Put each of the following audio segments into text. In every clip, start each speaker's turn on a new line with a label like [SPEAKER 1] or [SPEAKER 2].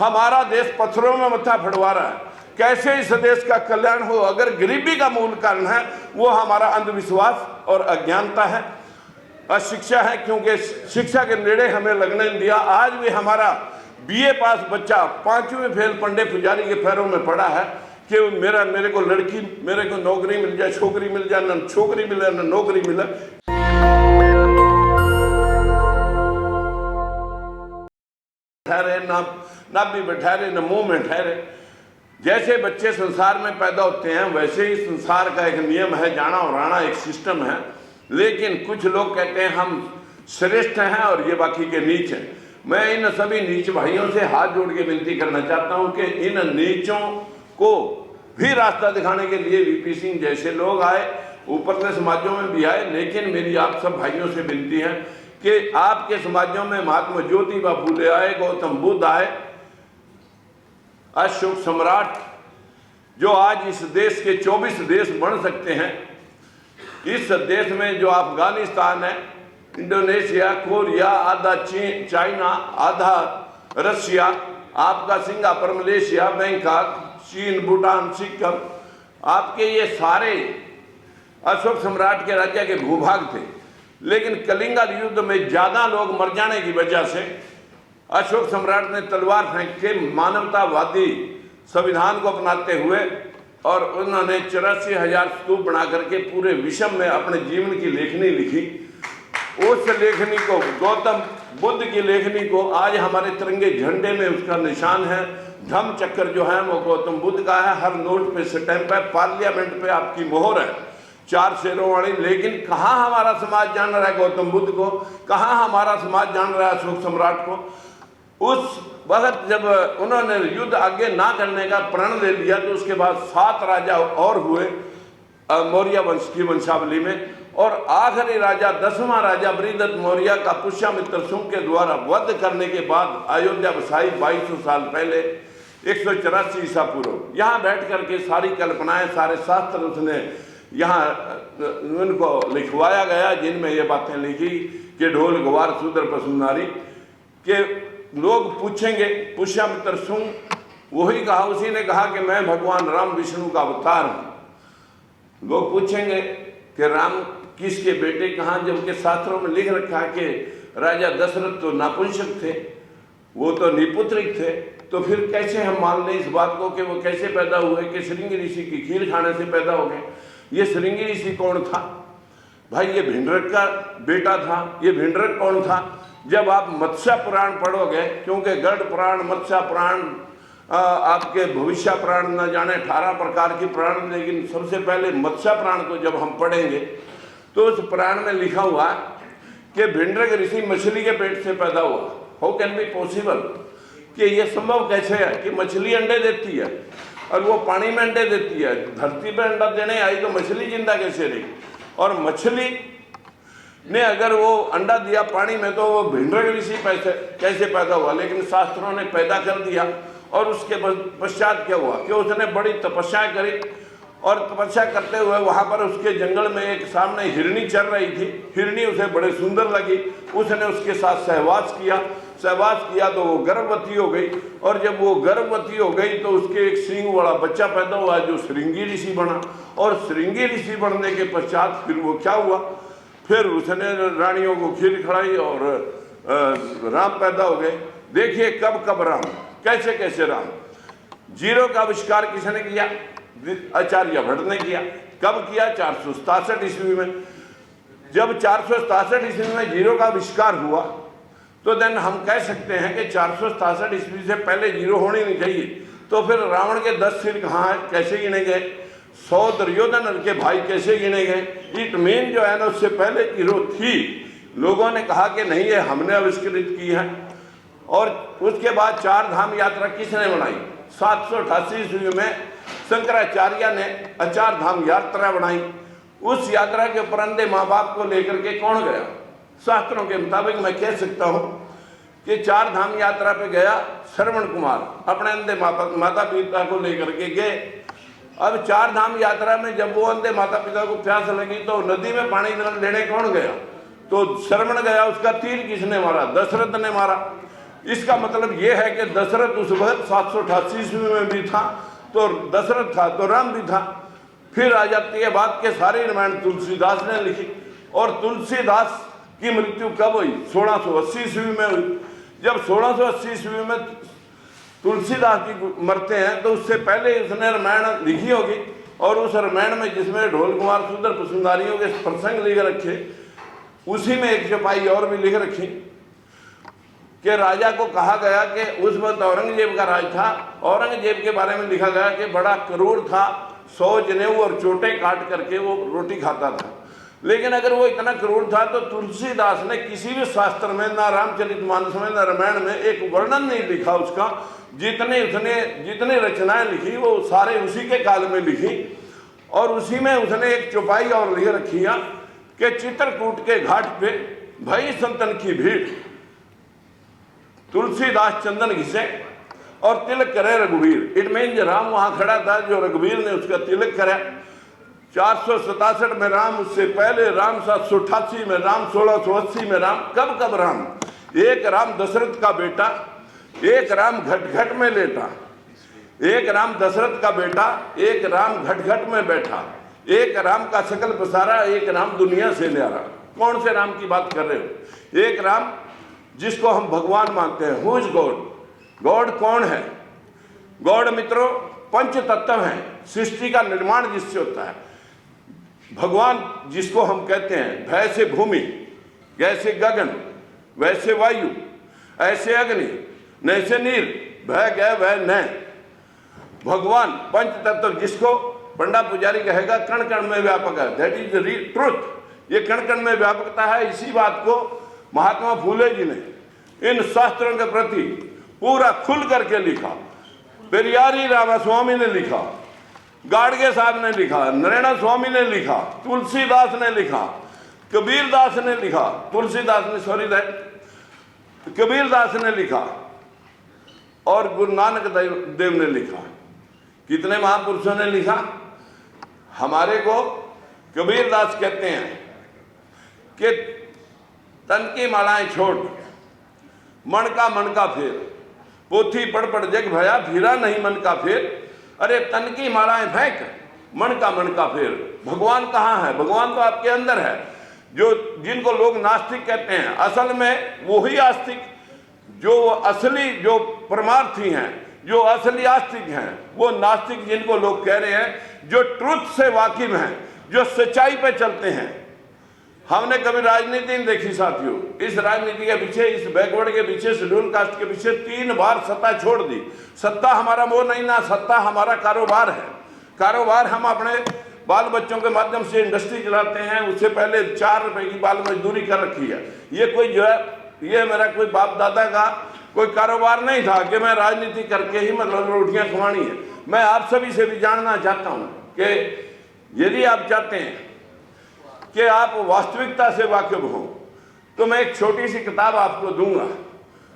[SPEAKER 1] हमारा देश पत्थरों में मत्था फड़वा रहा है। कैसे इस देश का कल्याण हो अगर गरीबी का मूल कारण है वो हमारा अंधविश्वास और अज्ञानता है, अशिक्षा है। क्योंकि शिक्षा के नेड़े हमें लगने नहीं दिया। आज भी हमारा बीए पास बच्चा 5वीं फेल पंडे पुजारी के पैरों में पड़ा है कि मेरे को लड़की, मेरे को नौकरी मिल जाए, छोकरी मिल जाए, न छोकरी मिले न नौकरी मिले। ठहरे ना भी ठहरे न मुंह में ठहरे। जैसे बच्चे संसार में पैदा होते हैं वैसे ही संसार का एक नियम है, जाना और आना एक सिस्टम है। लेकिन कुछ लोग कहते हैं हम श्रेष्ठ हैं और ये बाकी के नीच हैं। मैं इन सभी नीच भाइयों से हाथ जोड़ के विनती करना चाहता हूं कि इन नीचों को भी रास्ता दिखाने के लिए वीपी सिंह जैसे लोग आए, ऊपर के समाजों में भी आए। लेकिन मेरी आप सब भाइयों से विनती है कि आपके समाजों में महात्मा ज्योतिबा फूले आए, गौतम बुद्ध आए, अशोक सम्राट, जो आज इस देश के 24 देश बन सकते हैं। इस देश में जो अफगानिस्तान है, इंडोनेशिया, कोरिया, आधा चीन, चाइना, आधा रशिया, आपका सिंगापुर, मलेशिया, बैंकॉक, चीन, भूटान, सिक्किम, आपके ये सारे अशोक सम्राट के राज्य के भूभाग थे। लेकिन कलिंगा युद्ध में ज्यादा लोग मर जाने की वजह से अशोक सम्राट ने तलवार फेंक के मानवतावादी संविधान को अपनाते हुए और उन्होंने 84,000 स्तूप बना करके पूरे विश्व में अपने जीवन की लेखनी लिखी। उस लेखनी को, गौतम बुद्ध की लेखनी को आज हमारे तिरंगे झंडे में उसका निशान है। धम्म चक्र जो है वो गौतम बुद्ध का है, हर नोट पे स्टैंप है, पार्लियामेंट पे आपकी मोहर है, 4 शेरों वाली। लेकिन कहाँ हमारा समाज जान रहा है गौतम बुद्ध को, कहाँ हमारा समाज जान रहा है अशोक सम्राट को। उस वक्त जब उन्होंने युद्ध आगे ना करने का प्रण ले लिया तो उसके बाद 7 राजा और हुए मौर्य वंश की वंशावली में, और आखिरी राजा 10वां राजा बृहदत्त मौर्य का पुष्यमित्र शुंग के द्वारा वध करने के बाद अयोध्या बसाई 2200 साल पहले, 184 ईसा पूर्व। यहाँ बैठ करके सारी कल्पनाएं, सारे शास्त्र उसने यहाँ उनको लिखवाया गया, जिनमें ये बातें लिखी कि ढोल गवार शूद्र पशु नारी के लोग पूछेंगे पुष्यमित्र शुंग, वही कहा, उसी ने कहा कि मैं भगवान राम विष्णु का अवतार हूं। लोग पूछेंगे कि राम किसके बेटे कहाँ, जबकि शास्त्रों में लिख रखा है कि राजा दशरथ तो नापुंसक थे, वो तो निपुत्रिक थे। तो फिर कैसे हम मान लें इस बात को कि वो कैसे पैदा हुए, कि श्रृंगी ऋषि की खीर खाने से पैदा हो गए। ये श्रृंगी ऋषि कौन था भाई? ये भिंडरक का बेटा था। ये भिंडरक कौन था? जब आप मत्स्य पुराण पढ़ोगे, क्योंकि गरुड़ पुराण, मत्स्य पुराण, आपके भविष्य पुराण, न जाने 18 प्रकार की पुराण, लेकिन सबसे पहले मत्स्य पुराण को जब हम पढ़ेंगे तो उस पुराण में लिखा हुआ कि भिंडरक ऋषि मछली के पेट से पैदा हुआ। How can be possible? कि ये संभव कैसे है कि मछली अंडे देती है और वो पानी में अंडे देती है, धरती पर अंडा देने आई तो मछली जिंदा कैसे रही? और मछली ने अगर वो अंडा दिया पानी में तो वो भिंडरक ऋषि कैसे पैदा हुआ? लेकिन शास्त्रों ने पैदा कर दिया। और उसके पश्चात क्या हुआ कि उसने बड़ी तपस्या करी, और तपस्या करते हुए वहाँ पर उसके जंगल में एक सामने हिरनी चल रही थी। हिरनी उसे बड़े सुंदर लगी, उसने उसके साथ सहवास किया तो वो गर्भवती हो गई। और जब वो गर्भवती हो गई तो उसके एक सींग वाला बच्चा पैदा हुआ जो श्रृंगी ऋषि बना। और श्रृंगी ऋषि बनने के पश्चात फिर वो क्या हुआ, फिर उसने रानियों को खीर खिलाई और राम पैदा हो गए। देखिए कब कब राम, कैसे कैसे राम। जीरो का आविष्कार किसने किया? आचार्य भट्ट ने किया। कब किया? 467 ईस्वी में। जब 467 ईस्वी में जीरो का आविष्कार हुआ तो देन हम कह सकते हैं कि 467 ईस्वी से पहले जीरो होनी नहीं चाहिए। तो फिर रावण के 10 सिर कहाँ है, कैसे गिने गए? 100 दुर्योधन के भाई कैसे गिने गए? इट मीन जो है ना उससे पहले जीरो थी। लोगों ने कहा कि नहीं ये हमने आविष्कृत की है। और उसके बाद 4 धाम यात्रा किसने बनाई? 788 ईस्वी में शंकराचार्य ने 4 धाम यात्रा बनाई। उस यात्रा के ऊपर अंधे माँ बाप को लेकर के कौन गया? शास्त्रों के मुताबिक मैं कह सकता हूँ कि 4 धाम यात्रा पे गया श्रवण कुमार, अपने अंधे माता पिता को लेकर के गए। अब 4 धाम यात्रा में जब वो अंधे माता पिता को प्यास लगी तो नदी में पानी लेने कौन गया? तो श्रवण गया। उसका तीर किसने मारा? दशरथ ने मारा। इसका मतलब ये है कि दशरथ उस वक्त 788 ईस्वी में भी था, तो दशरथ था तो राम भी था। फिर आ जाती है बात के सारी रामायण तुलसीदास ने लिखी, और तुलसीदास की मृत्यु कब हुई? 1680 ईस्वी में हुई। जब 1680 ईस्वी में तुलसीदास जी मरते हैं तो उससे पहले उसने रामायण लिखी होगी, और उस रामायण में जिसमें ढोल कुमार सुंदर पसुंदारियों के प्रसंग लिख रखे, उसी में एक चौपाई और भी लिख रखी कि राजा को कहा गया कि उस वक्त औरंगजेब का राज था, औरंगजेब के बारे में लिखा गया कि बड़ा क्रूर था, 100 जनेऊ और चोटें काट करके वो रोटी खाता था। लेकिन अगर वो इतना क्रूर था तो तुलसीदास ने किसी भी शास्त्र में, ना रामचरितमानस में, ना रामायण में एक वर्णन नहीं लिखा उसका। जितनी रचनाएं लिखी वो सारे उसी के काल में लिखी, और उसी में उसने एक चौपाई और लिख रखी है कि चित्रकूट के घाट पे भई संतन की भीड़, तुलसीदास चंदन घिसे और तिलक करे रघुवीर। इट मीन राम वहां खड़ा था, जो रघुवीर ने उसका तिलक करा। 467 में राम, उससे पहले राम 788 में राम, 1680 में राम। कब कब राम? एक राम दशरथ का बेटा, एक राम घट में लेटा, एक राम दशरथ का बेटा, एक राम घट में बैठा, एक राम का शकल पसारा, एक राम दुनिया से न्यारा। कौन से राम की बात कर रहे हो? एक राम जिसको हम भगवान मानते हैं। Who is God? गॉड कौन है? गॉड मित्रों पंच तत्व है, सृष्टि का निर्माण जिससे होता है। भगवान जिसको हम कहते हैं, भय से भूमि, जैसे गगन, वैसे वायु, ऐसे अग्नि, नैसे नीर, भय गय वह न। भगवान पंच तत्व जिसको पंडा पुजारी कहेगा कण कण में व्यापक है, दैट इज द ट्रुथ। ये कण कण में व्यापकता है। इसी बात को महात्मा फूले जी ने इन शास्त्रों के प्रति पूरा खुल करके लिखा। पेरियारी रामास्वामी ने लिखा, गाडगे साहब ने लिखा, नरेणा स्वामी ने लिखा, तुलसीदास ने लिखा, कबीरदास ने लिखा, तुलसीदास ने सॉरी दैट कबीरदास ने लिखा, और गुरु नानक देव ने लिखा। कितने महापुरुषों ने लिखा? हमारे को कबीरदास कहते हैं कि तन की मालाएं छोड़, मन का फेर, पोथी पढ़ पढ़ जग भया, फिरा नहीं मन का फेर। अरे तन की मालाएं फेंक, मन का फेर। भगवान कहाँ है? भगवान तो आपके अंदर है। जो जिनको लोग नास्तिक कहते हैं, असल में वही आस्तिक, जो असली जो परमार्थी हैं, जो असली आस्तिक हैं, वो नास्तिक जिनको लोग कह रहे हैं, जो ट्रुथ से वाकिफ हैं, जो सच्चाई पे चलते हैं। हमने कभी राजनीति नहीं देखी साथियों। इस राजनीति के पीछे, इस बैकवर्ड के पीछे, शेड्यूल कास्ट के पीछे 3 बार सत्ता छोड़ दी। सत्ता हमारा वो नहीं ना, सत्ता हमारा कारोबार है। कारोबार हम अपने बाल बच्चों के माध्यम से इंडस्ट्री चलाते हैं। उससे पहले 4 रुपए की बाल मजदूरी कर रखी है। ये कोई जो है, ये मेरा कोई बाप दादा का कोई कारोबार नहीं था कि मैं राजनीति करके ही मतलब रोटियां खवानी है। मैं आप सभी से भी जानना चाहता हूं कि यदि आप चाहते हैं कि आप वास्तविकता से वाकिफ हो, तो मैं एक छोटी सी किताब आपको दूंगा,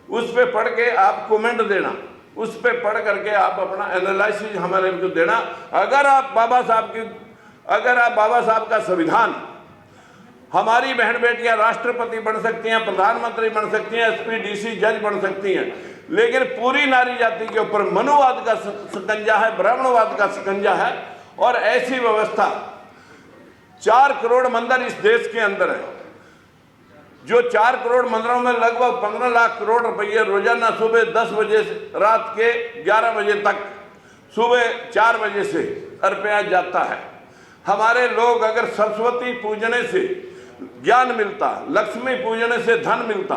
[SPEAKER 1] उस पर पढ़ के आप कमेंट देना, उस पर पढ़ करके आप अपना एनालिसिस हमारे को देना। अगर आप बाबा साहब का संविधान, हमारी बहन बेटियां राष्ट्रपति बन सकती हैं, प्रधानमंत्री बन सकती हैं, एसपी डीसी जज बन सकती हैं, लेकिन पूरी नारी जाति के ऊपर मनुवाद का शिकंजा है, ब्राह्मणवाद का शिकंजा है। और ऐसी व्यवस्था 4 करोड़ मंदिर इस देश के अंदर है, जो 4 करोड़ मंदिरों में लगभग 15 लाख करोड़ रुपये रोजाना सुबह 10 बजे से रात के 11 बजे तक, सुबह 4 बजे से अर्पया जाता है। हमारे लोग अगर सरस्वती पूजने से ज्ञान मिलता, लक्ष्मी पूजने से धन मिलता,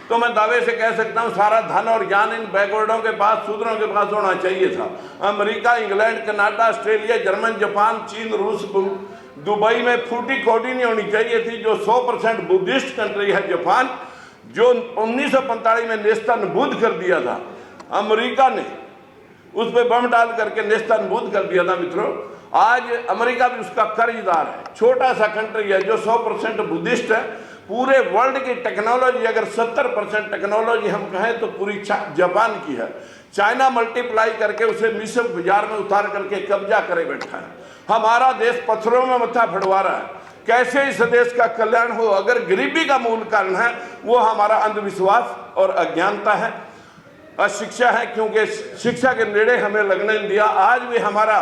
[SPEAKER 1] तो मैं दावे से कह सकता हूं सारा धन और ज्ञान इन बैकवर्डों के पास, शूद्रों के पास होना चाहिए था। America, England, Canada, Australia, German, Japan, चीन, रूस, दुबई में फूटी खोटी नहीं होनी चाहिए थी। जो 100% बुद्धिस्ट कंट्री है जापान, जो 1945 में नेस्तनबूद कर दिया था, अमेरिका ने उस पर बम डाल करके नेस्तनबूद कर दिया था। मित्रों, आज अमेरिका भी उसका कर्जदार है। छोटा सा कंट्री है जो 100% बुद्धिस्ट है। पूरे वर्ल्ड की टेक्नोलॉजी अगर 70% टेक्नोलॉजी हम कहें तो पूरी जापान की है। चाइना मल्टीप्लाई करके उसे विश्व बाजार में उतार करके कब्जा करे बैठा है। हमारा देश पत्थरों में मत्था फड़वा रहा है। कैसे इस देश का कल्याण हो? अगर गरीबी का मूल कारण है वो हमारा अंधविश्वास और अज्ञानता है। अशिक्षा है, क्योंकि शिक्षा के नेड़े हमें लगने नहीं दिया। आज भी हमारा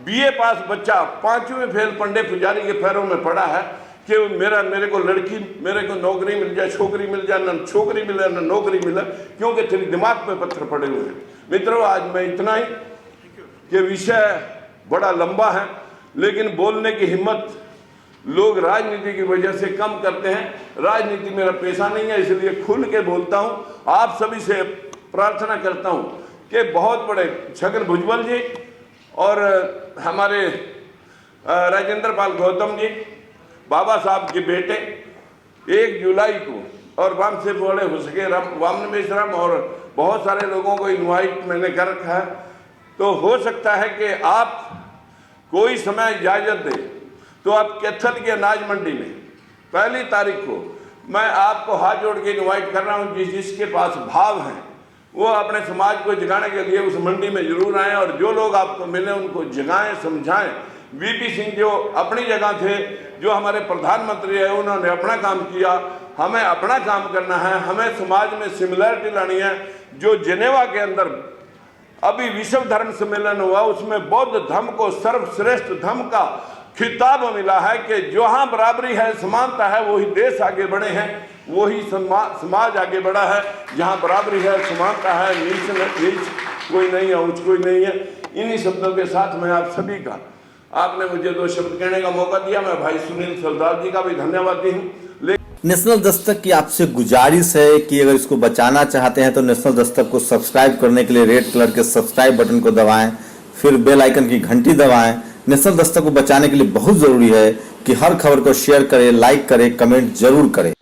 [SPEAKER 1] बीए पास बच्चा 5वीं फेल पंडे पुजारी के पैरों में पड़ा है कि मेरे को लड़की, मेरे को नौकरी मिल जाए, छोकरी मिल जाए, न छोकरी मिले न नौकरी मिले, क्योंकि तेरे दिमाग पे पत्थर पड़े हुए हैं। मित्रों, आज मैं इतना ही कि विषय बड़ा लंबा है, लेकिन बोलने की हिम्मत लोग राजनीति की वजह से कम करते हैं। राजनीति मेरा पेशा नहीं है, इसलिए खुल के बोलता हूं। आप सभी से प्रार्थना करता हूं कि बहुत बड़े छगन भुजबल जी और हमारे राजेंद्र पाल गौतम जी, बाबा साहब के बेटे, 1 जुलाई को, और वाम से बड़े हो सके वामनवेश राम और बहुत सारे लोगों को इनवाइट मैंने कर रखा है। तो हो सकता है कि आप कोई समय इजाज़त दें तो आप कैथल की अनाज मंडी में 1 तारीख को मैं आपको हाथ जोड़ के इनवाइट कर रहा हूँ। जिसके पास भाव हैं वो अपने समाज को जगाने के लिए उस मंडी में जरूर आएँ, और जो लोग आपको मिले उनको जगाएं, समझाएं। वीपी सिंह जो अपनी जगह थे, जो हमारे प्रधानमंत्री है, उन्होंने अपना काम किया, हमें अपना काम करना है। हमें समाज में सिमिलरिटी लानी है। जो जिनेवा के अंदर अभी विश्व धर्म सम्मेलन हुआ, उसमें बौद्ध धर्म को सर्वश्रेष्ठ धर्म का खिताब मिला है कि जहाँ बराबरी है, समानता है, वही देश आगे बढ़े हैं, वही समाज आगे बढ़ा है। जहाँ बराबरी है, समानता है, नीच कोई नहीं है, ऊंच कोई नहीं है। इन्हीं शब्दों के साथ मैं आप सभी का, आपने मुझे 2 शब्द कहने का मौका दिया, मैं भाई सुनील सरदार जी का भी धन्यवादी हूँ।
[SPEAKER 2] नेशनल दस्तक की आपसे गुजारिश है कि अगर इसको बचाना चाहते हैं तो नेशनल दस्तक को सब्सक्राइब करने के लिए रेड कलर के सब्सक्राइब बटन को दबाएं, फिर बेल आइकन की घंटी दबाएं। नेशनल दस्तक को बचाने के लिए बहुत जरूरी है कि हर खबर को शेयर करें, लाइक करें, कमेंट जरूर करें।